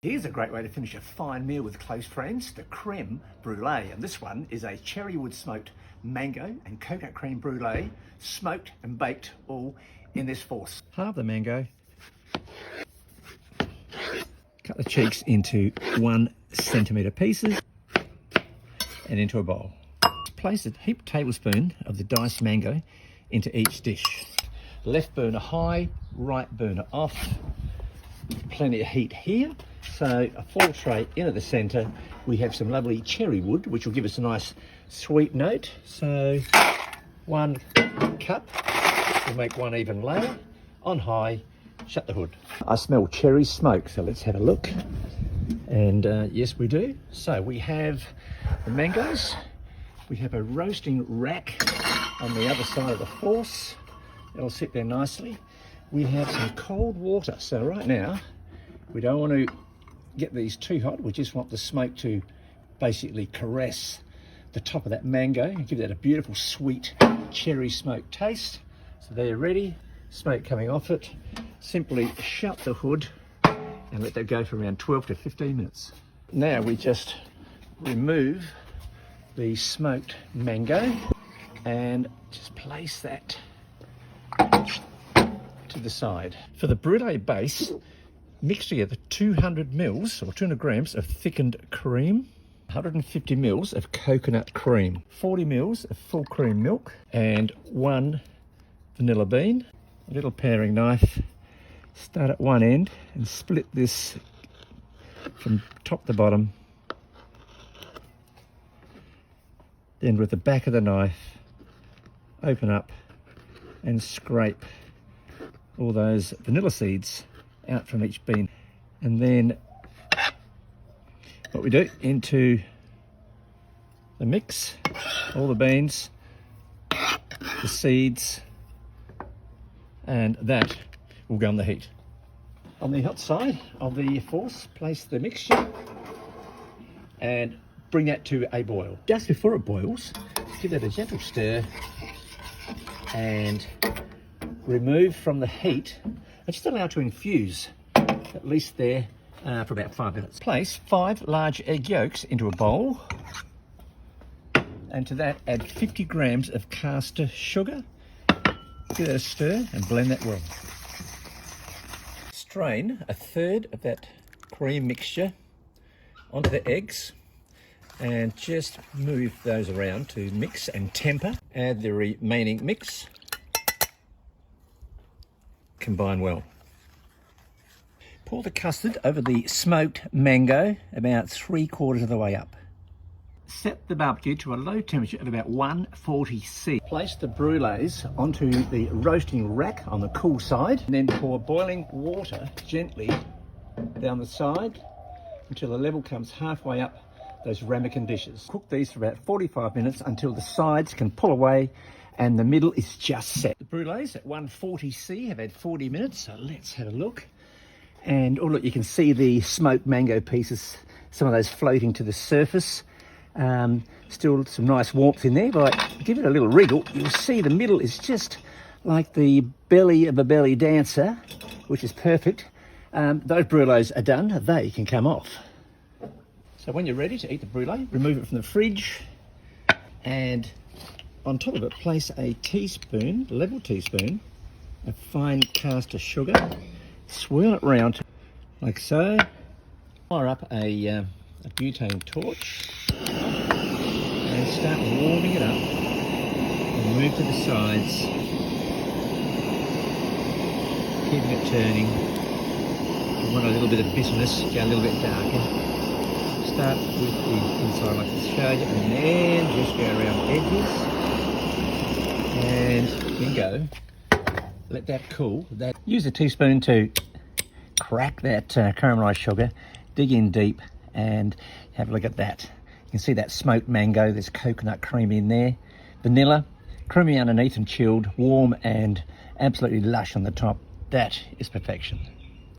Here's a great way to finish a fine meal with close friends, the creme brulee. And this one is a cherry wood smoked mango and coconut creme brulee, smoked and baked all in this force. Halve the mango, cut the cheeks into 1 centimetre pieces and into a bowl. Place a heaped tablespoon of the diced mango into each dish. Left burner high, right burner off. Plenty of heat here. So a full tray in at the centre. We have some lovely cherry wood, which will give us a nice sweet note. So 1 cup, we'll make 1 even layer. On high, shut the hood. I smell cherry smoke, so let's have a look. And yes, we do. So we have the mangoes. We have a roasting rack on the other side of the force. It'll sit there nicely. We have some cold water. So right now, we don't want to get these too hot. We just want the smoke to basically caress the top of that mango and give that a beautiful sweet cherry smoke taste. So they're ready. Smoke coming off it. Simply shut the hood and let that go for around 12 to 15 minutes. Now we just remove the smoked mango and just place that to the side. For the brulee base, mix together 200 mils or 200 grams of thickened cream, 150 mils of coconut cream, 40 mils of full cream milk, and 1 vanilla bean. A little paring knife. Start at one end and split this from top to bottom. Then with the back of the knife, open up and scrape all those vanilla seeds out from each bean. And then what we do, into the mix, all the beans, the seeds, and that will go on the heat. On the hot side of the force, place the mixture and bring that to a boil. Just before it boils, give that a gentle stir and remove from the heat and just allow it to infuse at least there for about 5 minutes. Place 5 large egg yolks into a bowl, and to that add 50 grams of caster sugar. Give that a stir and blend that well. Strain 1/3 of that cream mixture onto the eggs and just move those around to mix and temper. Add the remaining mix. Combine well. Pour the custard over the smoked mango about 3/4 of the way up. Set the barbecue to a low temperature of about 140 C. Place the brulees onto the roasting rack on the cool side, and then pour boiling water gently down the side until the level comes halfway up those ramekin dishes. Cook these for about 45 minutes until the sides can pull away and the middle is just set. The brulees at 140 C have had 40 minutes, so let's have a look. And oh look, you can see the smoked mango pieces, some of those floating to the surface. Still some nice warmth in there, but give it a little wriggle. You'll see the middle is just like the belly of a belly dancer, which is perfect. Those brulees are done, they can come off. So when you're ready to eat the brulee, remove it from the fridge, and on top of it, place a teaspoon, level teaspoon, of fine caster sugar. Swirl it round like so. Fire up a butane torch and start warming it up and move to the sides, keeping it turning. You want a little bit of bitterness, go a little bit darker. Start with the inside like this showed you, and then just go around the edges and bingo. Let that cool. Use a teaspoon to crack that caramelised sugar, dig in deep and have a look at that. You can see that smoked mango, there's coconut cream in there, vanilla, creamy underneath and chilled, warm and absolutely lush on the top. That is perfection.